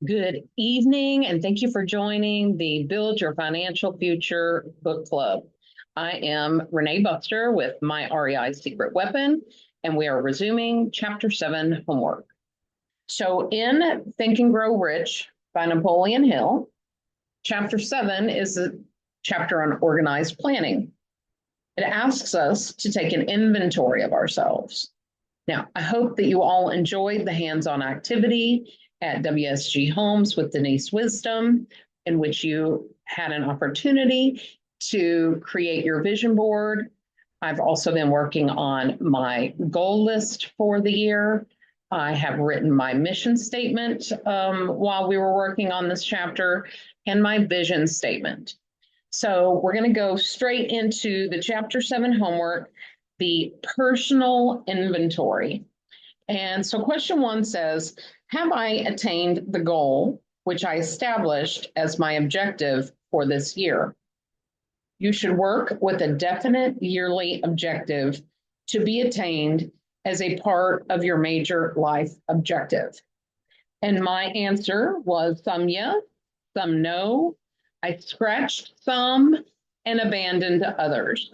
Good evening, and thank you for joining the Build Your Financial Future Book Club. I am Renee Buster with My REI Secret Weapon, and we are resuming Chapter 7 homework. So, in Think and Grow Rich by Napoleon Hill, Chapter 7 is a chapter on organized planning. It asks us to take an inventory of ourselves. Now, I hope that you all enjoyed the hands-on activity at WSG Homes with Denise Wisdom, in which you had an opportunity to create your vision board. I've also been working on my goal list for the year. I have written my mission statement while we were working on this chapter and my vision statement. So we're going to go straight into the Chapter 7 homework, the personal inventory. And so question 1 says, have I attained the goal which I established as my objective for this year? You should work with a definite yearly objective to be attained as a part of your major life objective. And my answer was some yes, some no. I scratched some and abandoned others.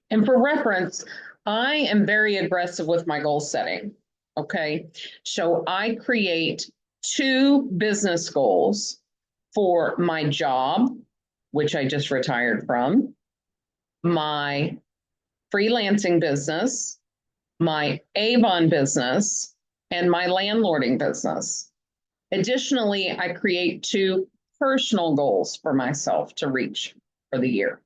And for reference, I am very aggressive with my goal setting. Okay. So I create 2 business goals for my job, which I just retired from, my freelancing business, my Avon business, and my landlording business. Additionally, I create 2 personal goals for myself to reach for the year.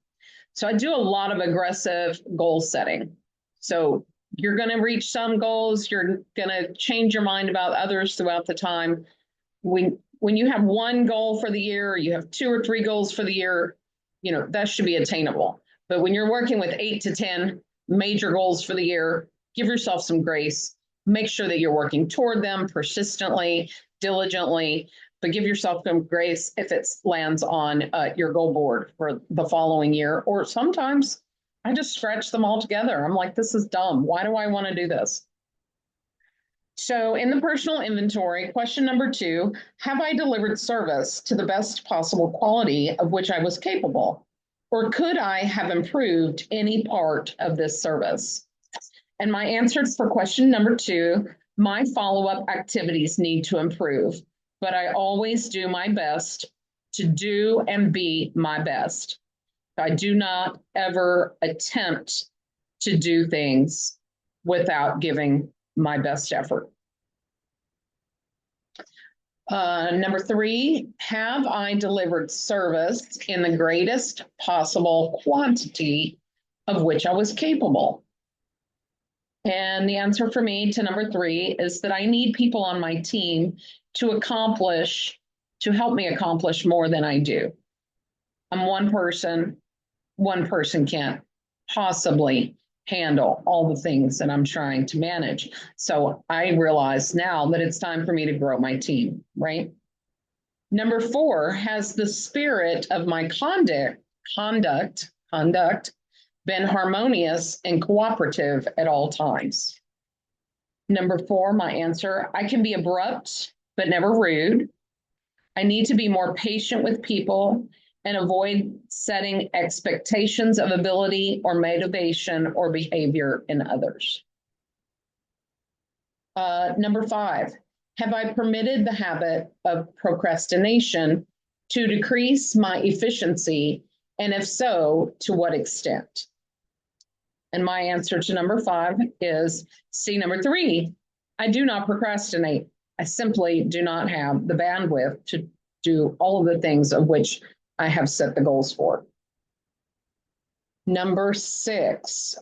So I do a lot of aggressive goal setting. So you're going to reach some goals, you're going to change your mind about others throughout the time. When you have 1 goal for the year, or you have 2 or 3 goals for the year, that should be attainable. But when you're working with 8 to 10 major goals for the year, give yourself some grace. Make sure that you're working toward them persistently, diligently, but give yourself some grace if it lands on your goal board for the following year. Or sometimes I just scratch them all together. I'm like, this is dumb. Why do I want to do this? So in the personal inventory, question number 2, have I delivered service to the best possible quality of which I was capable? Or could I have improved any part of this service? And my answer for question number 2, my follow-up activities need to improve, but I always do my best to do and be my best. I do not ever attempt to do things without giving my best effort. Number 3, have I delivered service in the greatest possible quantity of which I was capable? And the answer for me to number 3 is that I need people on my team to help me accomplish more than I do. I'm one person can't possibly handle all the things that I'm trying to manage. So I realize now that it's time for me to grow my team, right? Number 4, has the spirit of my conduct been harmonious and cooperative at all times? Number 4, my answer, I can be abrupt, but never rude. I need to be more patient with people and avoid setting expectations of ability or motivation or behavior in others. Number 5, have I permitted the habit of procrastination to decrease my efficiency? And if so, to what extent? And my answer to number 5 is C, number 3. I do not procrastinate. I simply do not have the bandwidth to do all of the things of which I have set the goals for. Number 6,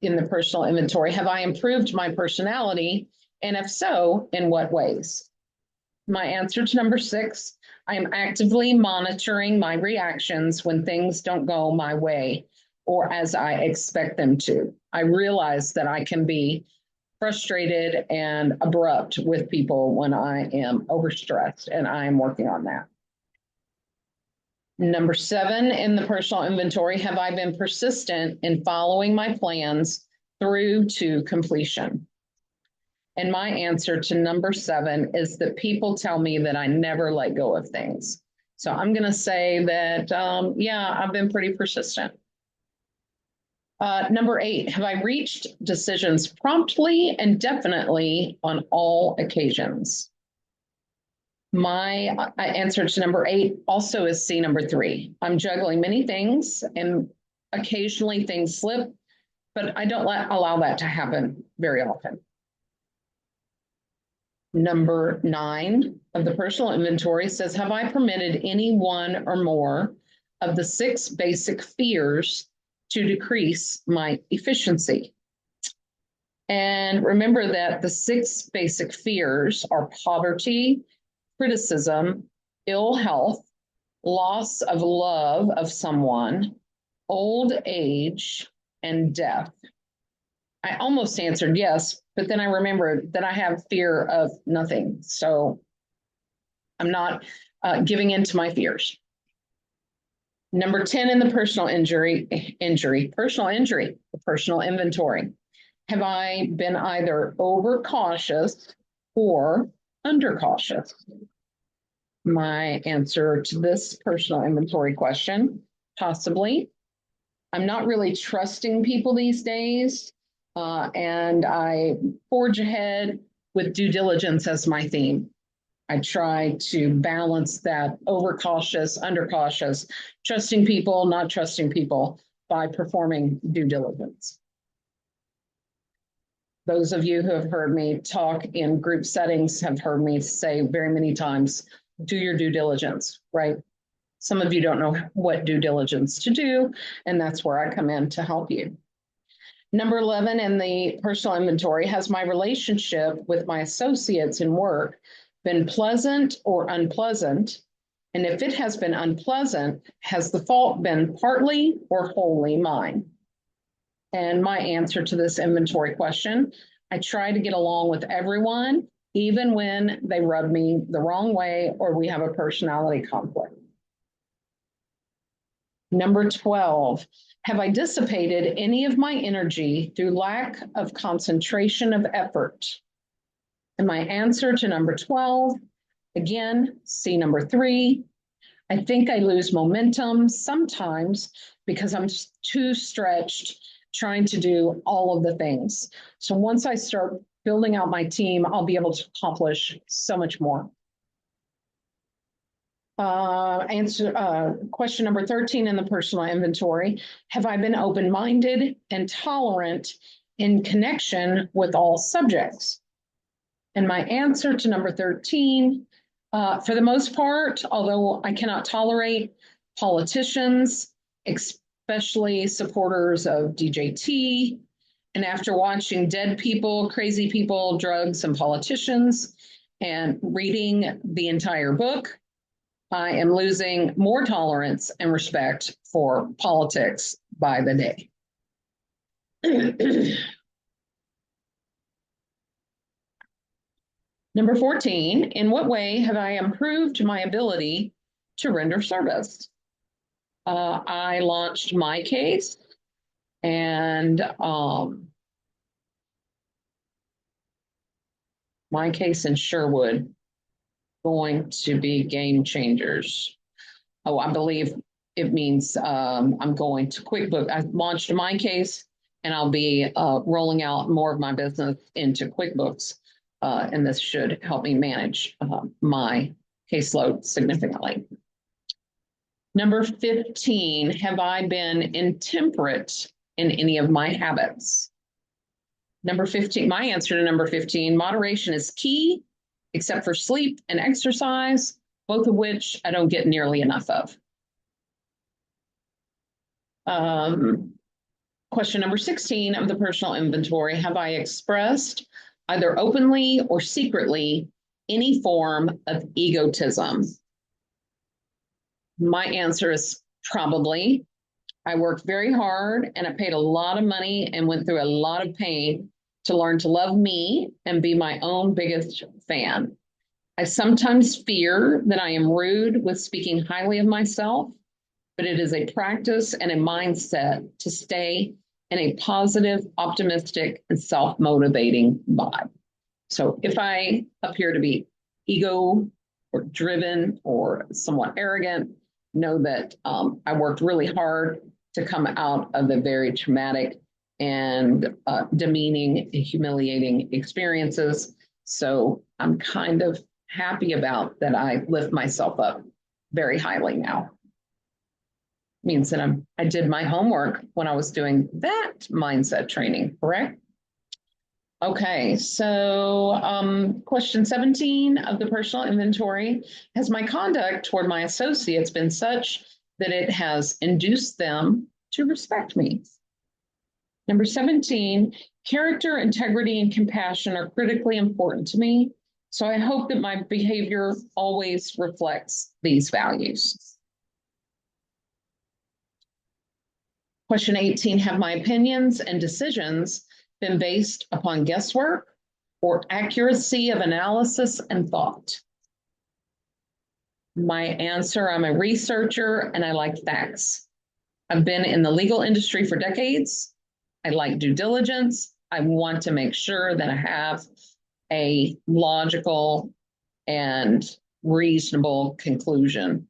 in the personal inventory, have I improved my personality? And if so, in what ways? My answer to number 6, I am actively monitoring my reactions when things don't go my way or as I expect them to. I realize that I can be frustrated and abrupt with people when I am overstressed, and I am working on that. Number 7, in the personal inventory, have I been persistent in following my plans through to completion? And my answer to number 7 is that people tell me that I never let go of things. So I'm going to say that, yeah, I've been pretty persistent. Number 8, have I reached decisions promptly and definitely on all occasions? My answer to number 8 also is C, number 3. I'm juggling many things and occasionally things slip, but I don't allow that to happen very often. Number 9 of the personal inventory says, have I permitted any one or more of the 6 basic fears to decrease my efficiency? And remember that the 6 basic fears are poverty, criticism, ill health, loss of love of someone, old age, and death. I almost answered yes, but then I remembered that I have fear of nothing. So I'm not giving in to my fears. Number 10 in the personal inventory. Have I been either overcautious or undercautious? My answer to this personal inventory question, possibly. I'm not really trusting people these days, and I forge ahead with due diligence as my theme. I try to balance that overcautious, undercautious, trusting people, not trusting people by performing due diligence. Those of you who have heard me talk in group settings have heard me say very many times, do your due diligence, right? Some of you don't know what due diligence to do, and that's where I come in to help you. Number 11 in the personal inventory, has my relationship with my associates in work been pleasant or unpleasant? And if it has been unpleasant, has the fault been partly or wholly mine? And my answer to this inventory question, I try to get along with everyone, even when they rub me the wrong way or we have a personality conflict. Number 12, have I dissipated any of my energy through lack of concentration of effort? And my answer to number 12, again, C, number 3, I think I lose momentum sometimes because I'm too stretched trying to do all of the things. So once I start building out my team, I'll be able to accomplish so much more. Question number 13 in the personal inventory. Have I been open-minded and tolerant in connection with all subjects? And my answer to number 13, for the most part, although I cannot tolerate politicians, especially supporters of DJT, and after watching Dead People, Crazy People, Drugs, and Politicians, and reading the entire book, I am losing more tolerance and respect for politics by the day. Number 14, in what way have I improved my ability to render service? I launched my case, and my case in Sherwood going to be game changers. Oh, I believe it means I'm going to QuickBooks. I launched my case, and I'll be rolling out more of my business into QuickBooks. And this should help me manage my caseload significantly. Number 15, have I been intemperate in any of my habits? Number 15, my answer to number 15, moderation is key, except for sleep and exercise, both of which I don't get nearly enough of. Question number 16 of the personal inventory, have I expressed either openly or secretly any form of egotism? My answer is probably. I worked very hard and I paid a lot of money and went through a lot of pain to learn to love me and be my own biggest fan. I sometimes fear that I am rude with speaking highly of myself, but it is a practice and a mindset to stay in a positive, optimistic, and self-motivating vibe. So if I appear to be ego or driven or somewhat arrogant, know that I worked really hard to come out of the very traumatic and demeaning, humiliating experiences. So I'm kind of happy about that. I lift myself up very highly now. Means that I did my homework when I was doing that mindset training, correct? Okay, so question 17 of the personal inventory. Has my conduct toward my associates been such that it has induced them to respect me? Number 17, character, integrity, and compassion are critically important to me. So I hope that my behavior always reflects these values. Question 18, have my opinions and decisions been based upon guesswork or accuracy of analysis and thought? My answer, I'm a researcher and I like facts. I've been in the legal industry for decades. I like due diligence. I want to make sure that I have a logical and reasonable conclusion.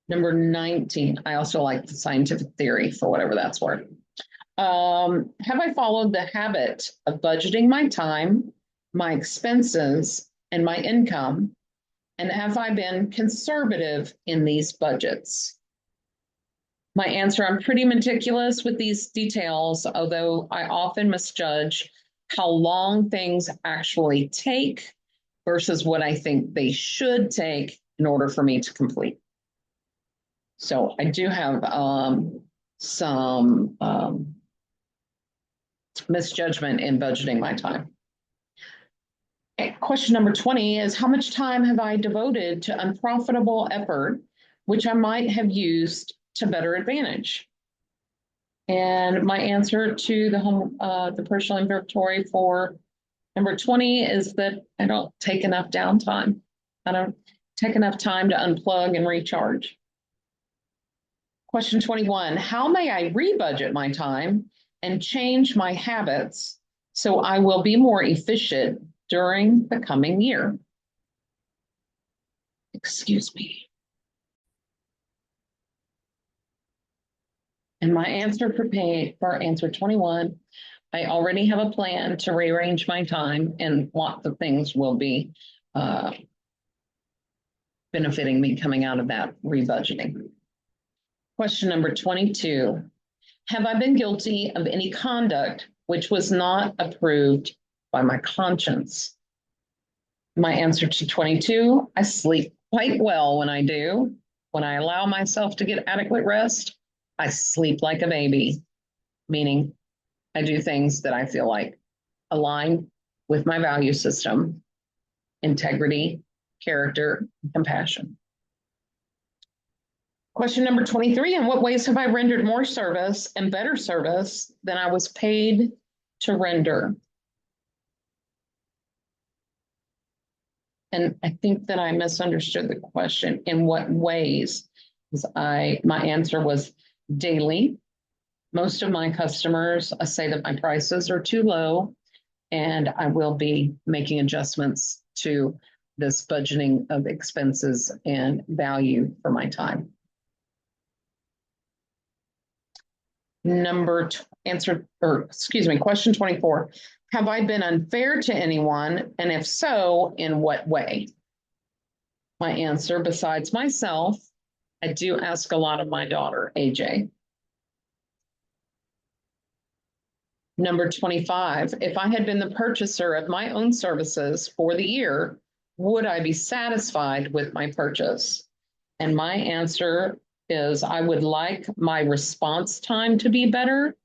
Number 19, I also like the scientific theory for whatever that's worth. Have I followed the habit of budgeting my time, my expenses, and my income? And have I been conservative in these budgets? My answer, I'm pretty meticulous with these details, although I often misjudge how long things actually take versus what I think they should take in order for me to complete. So I do have some misjudgment in budgeting my time. Okay, question number 20 is how much time have I devoted to unprofitable effort, which I might have used to better advantage? And my answer to the personal inventory for number 20 is that I don't take enough downtime. I don't take enough time to unplug and recharge. Question 21, how may I rebudget my time and change my habits so I will be more efficient during the coming year? Excuse me. And my answer for answer 21, I already have a plan to rearrange my time and lots of things will be benefiting me coming out of that rebudgeting. Question number 22, have I been guilty of any conduct which was not approved by my conscience? My answer to 22, I sleep quite well when I do. When I allow myself to get adequate rest, I sleep like a baby, meaning I do things that I feel like align with my value system, integrity, character, compassion. Question number 23, in what ways have I rendered more service and better service than I was paid to render? And I think that I misunderstood the question. In what ways? My answer was daily. Most of my customers say that my prices are too low, and I will be making adjustments to this budgeting of expenses and value for my time. Question 24. Have I been unfair to anyone? And if so, in what way? My answer, besides myself, I do ask a lot of my daughter, AJ. Number 25, if I had been the purchaser of my own services for the year, would I be satisfied with my purchase? And my answer is I would like my response time to be better,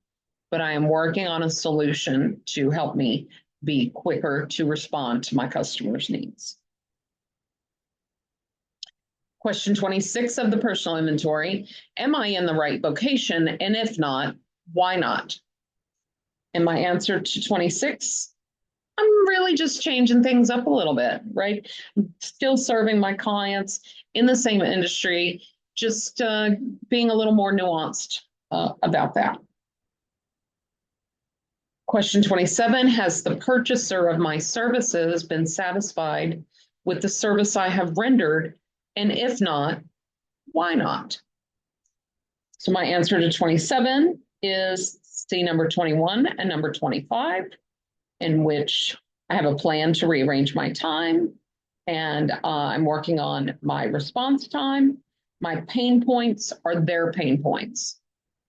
but I am working on a solution to help me be quicker to respond to my customers' needs. Question 26 of the personal inventory, am I in the right vocation? And if not, why not? And my answer to 26, I'm really just changing things up a little bit, right? I'm still serving my clients in the same industry, just being a little more nuanced about that. Question 27, has the purchaser of my services been satisfied with the service I have rendered? And if not, why not? So my answer to 27 is C, number 21 and number 25, in which I have a plan to rearrange my time, and I'm working on my response time. My pain points are their pain points.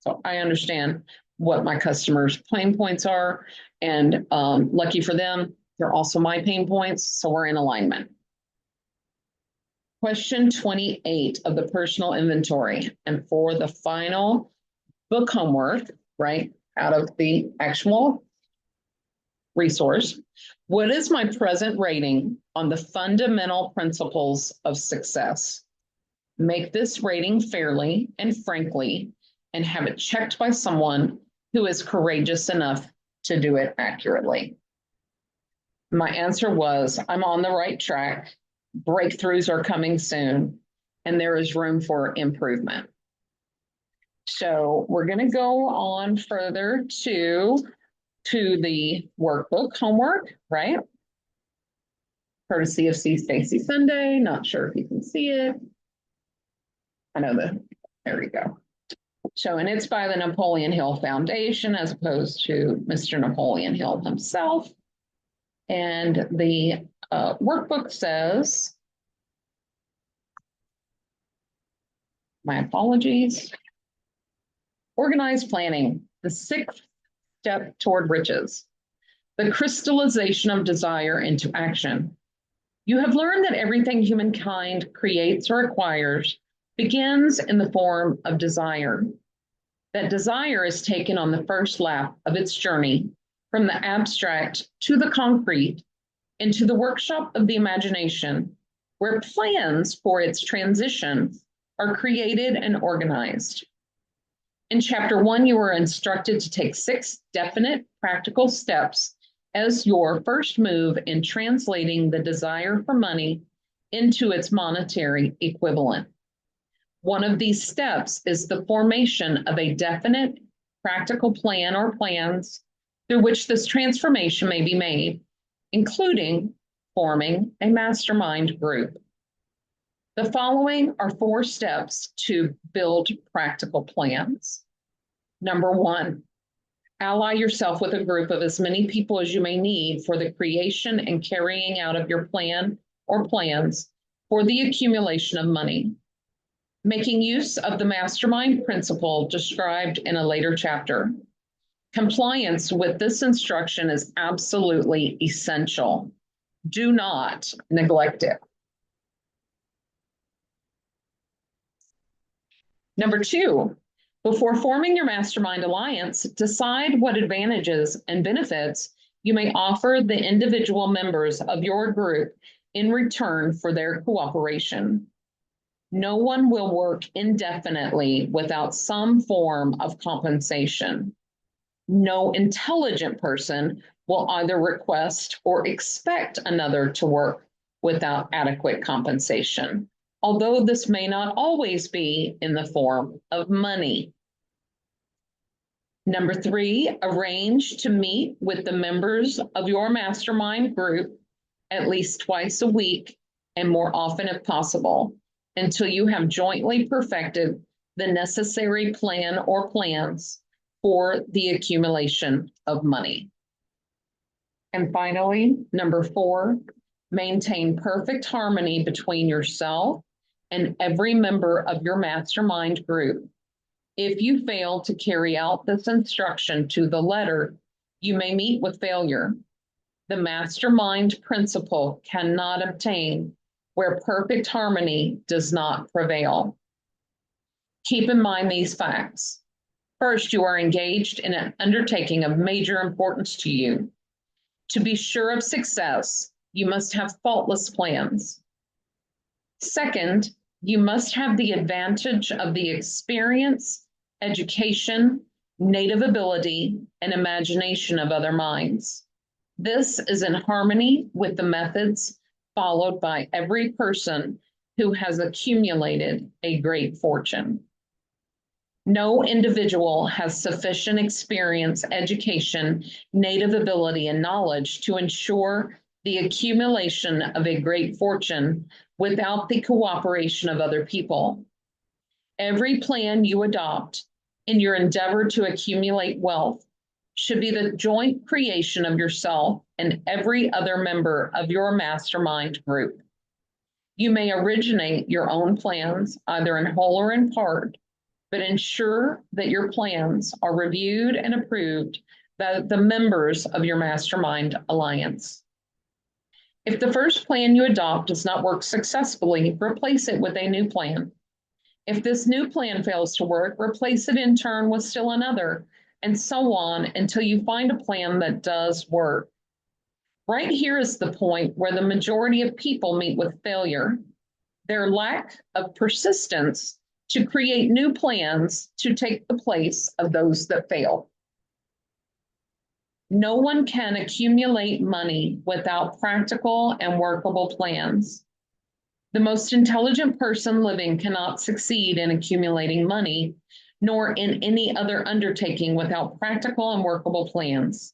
So I understand what my customers' pain points are, and lucky for them, they're also my pain points, so we're in alignment. Question 28 of the personal inventory, and for the final book homework, right, out of the actual resource, what is my present rating on the fundamental principles of success? Make this rating fairly and frankly, and have it checked by someone who is courageous enough to do it accurately. My answer was, I'm on the right track. Breakthroughs are coming soon, and there is room for improvement. So we're going to go on further to the workbook homework, right? Courtesy of C. Stacy Sunday. Not sure if you can see it. I know there we go. So, and it's by the Napoleon Hill Foundation as opposed to Mr. Napoleon Hill himself. And the workbook says, my apologies, organized planning, the sixth step toward riches, the crystallization of desire into action. You have learned that everything humankind creates or acquires begins in the form of desire. That desire is taken on the first lap of its journey from the abstract to the concrete into the workshop of the imagination, where plans for its transition are created and organized. In chapter 1, you were instructed to take 6 definite practical steps as your first move in translating the desire for money into its monetary equivalent. One of these steps is the formation of a definite practical plan or plans through which this transformation may be made, including forming a mastermind group. The following are 4 steps to build practical plans. Number 1, ally yourself with a group of as many people as you may need for the creation and carrying out of your plan or plans for the accumulation of money. Making use of the mastermind principle described in a later chapter. Compliance with this instruction is absolutely essential. Do not neglect it. Number 2, before forming your mastermind alliance, decide what advantages and benefits you may offer the individual members of your group in return for their cooperation. No one will work indefinitely without some form of compensation. No intelligent person will either request or expect another to work without adequate compensation, although this may not always be in the form of money. Number 3, arrange to meet with the members of your mastermind group at least twice a week and more often if possible, until you have jointly perfected the necessary plan or plans for the accumulation of money. And finally, number 4, maintain perfect harmony between yourself and every member of your mastermind group. If you fail to carry out this instruction to the letter, you may meet with failure. The mastermind principle cannot obtain where perfect harmony does not prevail. Keep in mind these facts. First, you are engaged in an undertaking of major importance to you. To be sure of success, you must have faultless plans. Second, you must have the advantage of the experience, education, native ability, and imagination of other minds. This is in harmony with the methods followed by every person who has accumulated a great fortune. No individual has sufficient experience, education, native ability, and knowledge to ensure the accumulation of a great fortune without the cooperation of other people. Every plan you adopt in your endeavor to accumulate wealth should be the joint creation of yourself and every other member of your mastermind group. You may originate your own plans, either in whole or in part, but ensure that your plans are reviewed and approved by the members of your mastermind alliance. If the first plan you adopt does not work successfully, replace it with a new plan. If this new plan fails to work, replace it in turn with still another, and so on until you find a plan that does work. Right here is the point where the majority of people meet with failure. Their lack of persistence to create new plans to take the place of those that fail. No one can accumulate money without practical and workable plans. The most intelligent person living cannot succeed in accumulating money, nor in any other undertaking without practical and workable plans.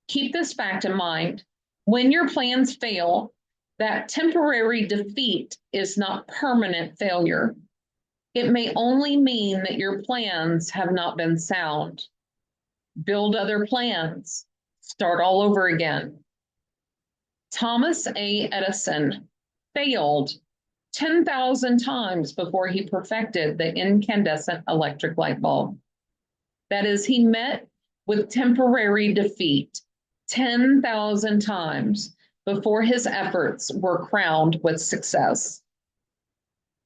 Keep this fact in mind. When your plans fail, that temporary defeat is not permanent failure. It may only mean that your plans have not been sound. Build other plans. Start all over again. Thomas A. Edison failed 10,000 times before he perfected the incandescent electric light bulb. That is, he met with temporary defeat 10,000 times before his efforts were crowned with success.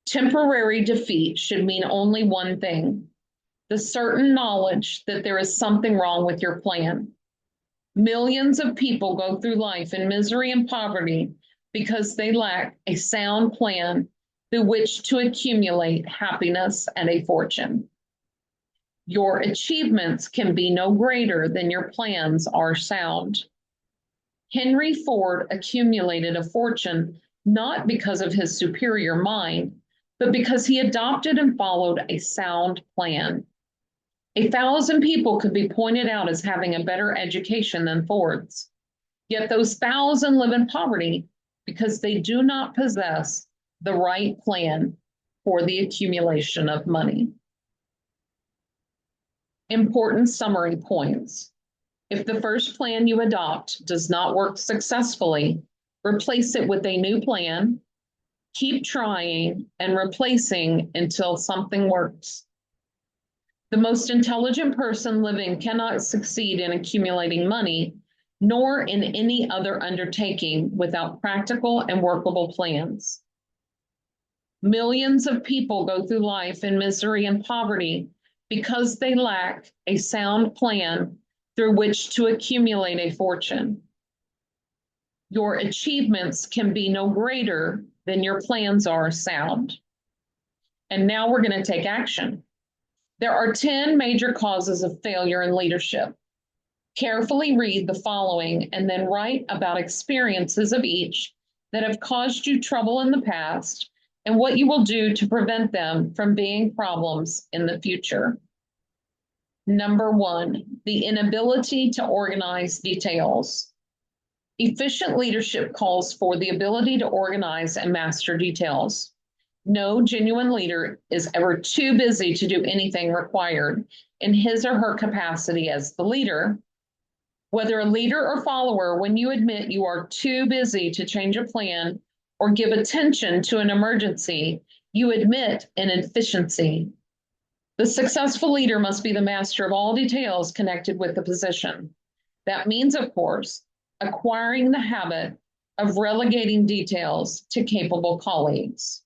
Temporary defeat should mean only one thing: the certain knowledge that there is something wrong with your plan. Millions of people go through life in misery and poverty because they lack a sound plan through which to accumulate happiness and a fortune. Your achievements can be no greater than your plans are sound. Henry Ford accumulated a fortune not because of his superior mind, but because he adopted and followed a sound plan. 1,000 people could be pointed out as having a better education than Ford's. Yet those 1,000 live in poverty because they do not possess the right plan for the accumulation of money. Important summary points. If the first plan you adopt does not work successfully, replace it with a new plan. Keep trying and replacing until something works. The most intelligent person living cannot succeed in accumulating money, nor in any other undertaking without practical and workable plans. Millions of people go through life in misery and poverty because they lack a sound plan through which to accumulate a fortune. Your achievements can be no greater than your plans are sound. And now we're going to take action. There are 10 major causes of failure in leadership. Carefully read the following and then write about experiences of each that have caused you trouble in the past and what you will do to prevent them from being problems in the future. Number 1, the inability to organize details. Efficient leadership calls for the ability to organize and master details. No genuine leader is ever too busy to do anything required in his or her capacity as the leader. Whether a leader or follower, when you admit you are too busy to change a plan or give attention to an emergency, you admit an inefficiency. The successful leader must be the master of all details connected with the position. That means, of course, acquiring the habit of relegating details to capable colleagues.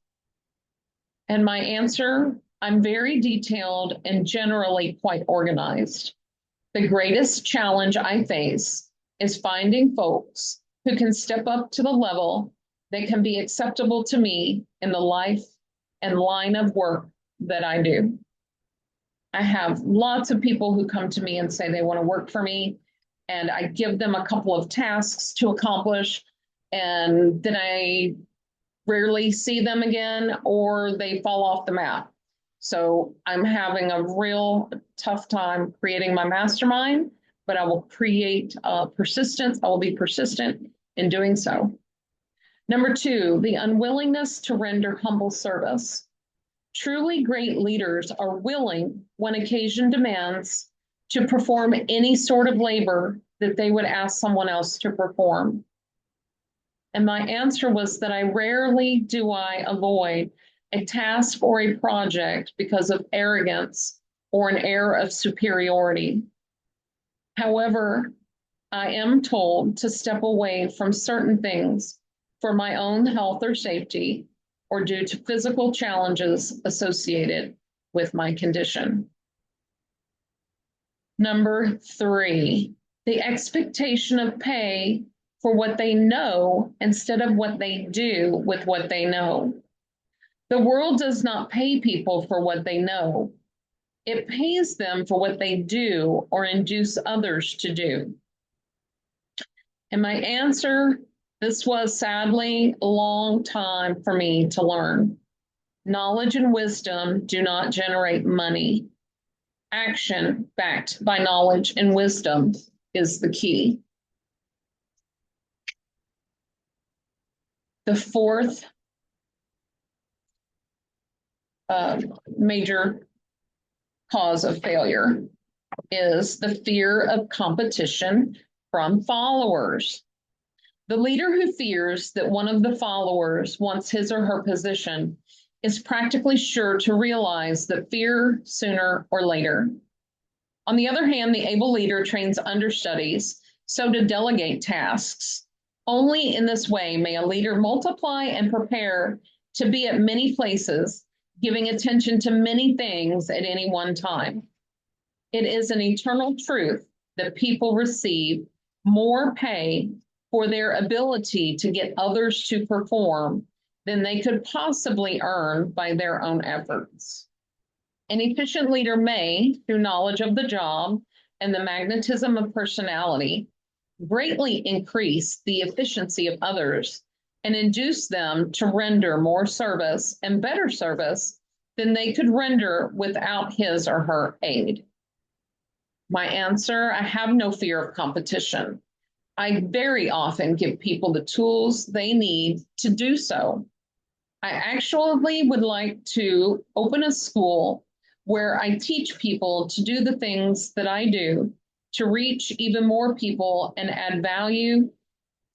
And my answer, I'm very detailed and generally quite organized. The greatest challenge I face is finding folks who can step up to the level that can be acceptable to me in the life and line of work that I do. I have lots of people who come to me and say they want to work for me, and I give them a couple of tasks to accomplish, and then I rarely see them again, or they fall off the map. So I'm having a real tough time creating my mastermind, but I will create persistence. I will be persistent in doing so. Number two, the unwillingness to render humble service. Truly great leaders are willing, when occasion demands, to perform any sort of labor that they would ask someone else to perform. And my answer was that I rarely do I avoid a task or a project because of arrogance or an air of superiority. However, I am told to step away from certain things for my own health or safety or due to physical challenges associated with my condition. Number three, the expectation of pay for what they know instead of what they do with what they know. The world does not pay people for what they know. It pays them for what they do or induce others to do. And my answer, this was sadly a long time for me to learn. Knowledge and wisdom do not generate money. Action backed by knowledge and wisdom is the key. The fourth major cause of failure is the fear of competition from followers. The leader who fears that one of the followers wants his or her position is practically sure to realize that fear sooner or later. On the other hand, the able leader trains understudies so to delegate tasks. Only in this way may a leader multiply and prepare to be at many places, giving attention to many things at any one time. It is an eternal truth that people receive more pay for their ability to get others to perform than they could possibly earn by their own efforts. An efficient leader may, through knowledge of the job and the magnetism of personality, greatly increase the efficiency of others and induce them to render more service and better service than they could render without his or her aid. My answer, I have no fear of competition. I very often give people the tools they need to do so. I actually would like to open a school where I teach people to do the things that I do to reach even more people and add value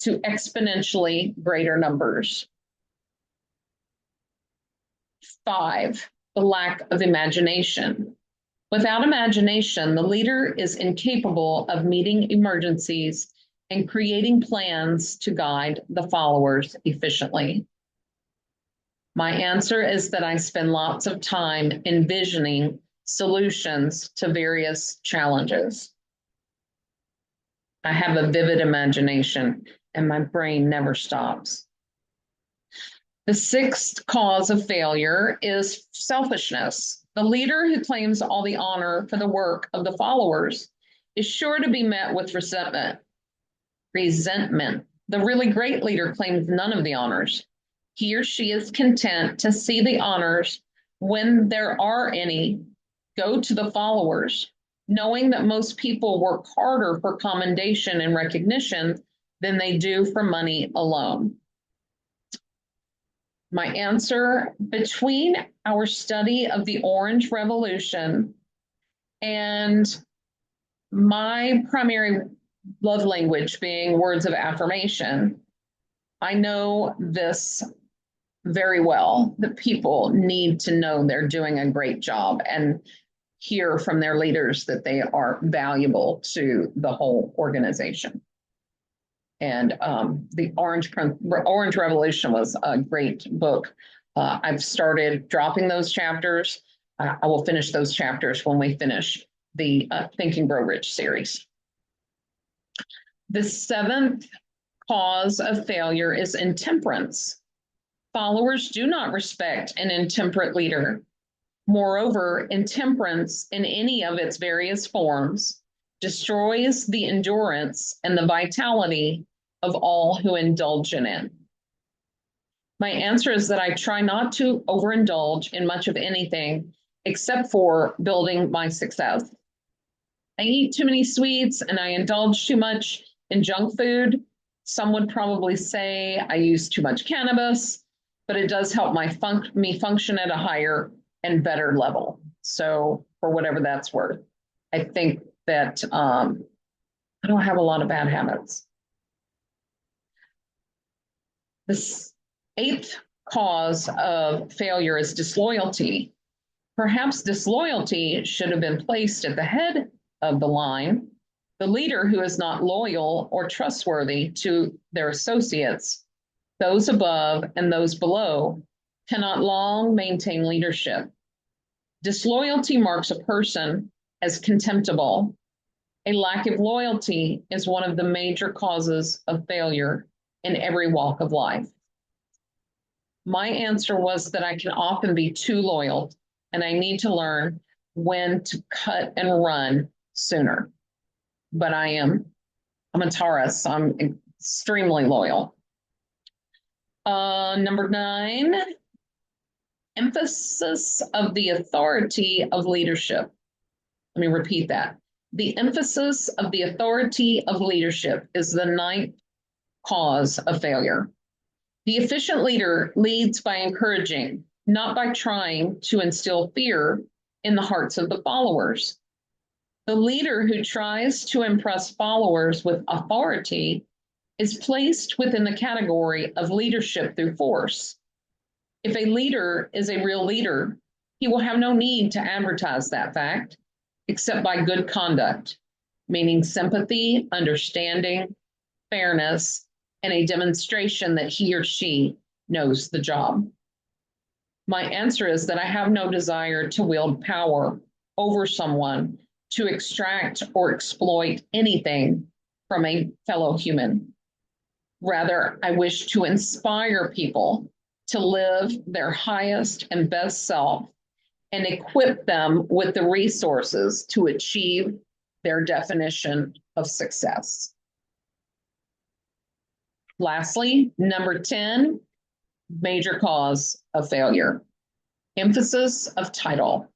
to exponentially greater numbers. 5, the lack of imagination. Without imagination, the leader is incapable of meeting emergencies and creating plans to guide the followers efficiently. My answer is that I spend lots of time envisioning solutions to various challenges. I have a vivid imagination and my brain never stops. The 6th cause of failure is selfishness. The leader who claims all the honor for the work of the followers is sure to be met with resentment. The really great leader claims none of the honors. He or she is content to see the honors, when there are any, go to the followers, knowing that most people work harder for commendation and recognition than they do for money alone. My answer, between our study of the Orange Revolution and my primary love language being words of affirmation, I know this very well, that people need to know they're doing a great job and hear from their leaders that they are valuable to the whole organization. And the Orange Revolution was a great book. I've started dropping those chapters. I will finish those chapters when we finish the Think and Grow Rich series. The 7th cause of failure is intemperance. Followers do not respect an intemperate leader. Moreover, intemperance in any of its various forms destroys the endurance and the vitality of all who indulge in it. My answer is that I try not to overindulge in much of anything except for building my success. I eat too many sweets and I indulge too much in junk food. Some would probably say I use too much cannabis, but it does help me function at a higher and better level. So for whatever that's worth, I think that I don't have a lot of bad habits. The eighth cause of failure is disloyalty. Perhaps disloyalty should have been placed at the head of the line. The leader who is not loyal or trustworthy to their associates, those above and those below, cannot long maintain leadership. Disloyalty marks a person as contemptible. A lack of loyalty is one of the major causes of failure in every walk of life. My answer was that I can often be too loyal, and I need to learn when to cut and run sooner. But I'm a Taurus, so I'm extremely loyal. Number 9, emphasis of the authority of leadership. Let me repeat that. The emphasis of the authority of leadership is the 9th cause of failure. The efficient leader leads by encouraging, not by trying to instill fear in the hearts of the followers. The leader who tries to impress followers with authority is placed within the category of leadership through force. If a leader is a real leader, he will have no need to advertise that fact, except by good conduct, meaning sympathy, understanding, fairness, and a demonstration that he or she knows the job. My answer is that I have no desire to wield power over someone to extract or exploit anything from a fellow human. Rather, I wish to inspire people to live their highest and best self and equip them with the resources to achieve their definition of success. Lastly, number 10, major cause of failure, emphasis of title.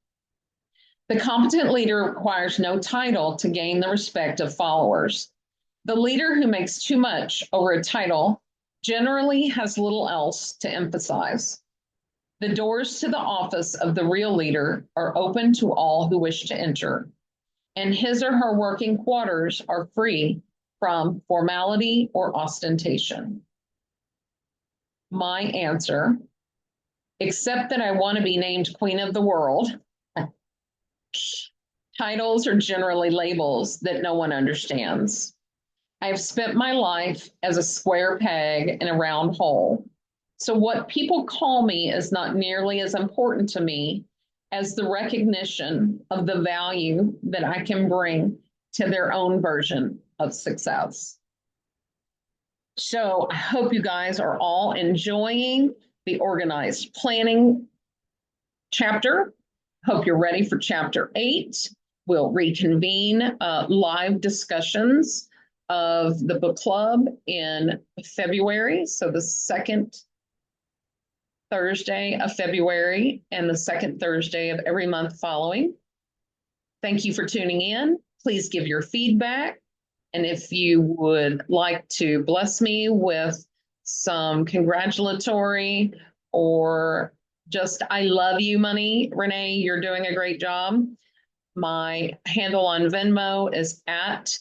The competent leader requires no title to gain the respect of followers. The leader who makes too much over a title generally has little else to emphasize. The doors to the office of the real leader are open to all who wish to enter, and his or her working quarters are free from formality or ostentation. My answer, except that I want to be named Queen of the World, titles are generally labels that no one understands. I have spent my life as a square peg in a round hole. So what people call me is not nearly as important to me as the recognition of the value that I can bring to their own version of success. So I hope you guys are all enjoying the organized planning chapter. Hope you're ready for chapter 8. We'll reconvene live discussions of the book club in February. So the second Thursday of February and the second Thursday of every month following. Thank you for tuning in. Please give your feedback. And if you would like to bless me with some congratulatory or just I love you money, Renee, you're doing a great job. My handle on Venmo is at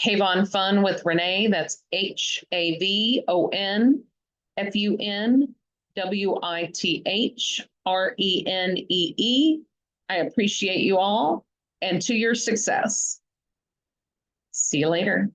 Havon Fun with Renee. That's HAVONFUNWITHRENEE. I appreciate you all and to your success. See you later.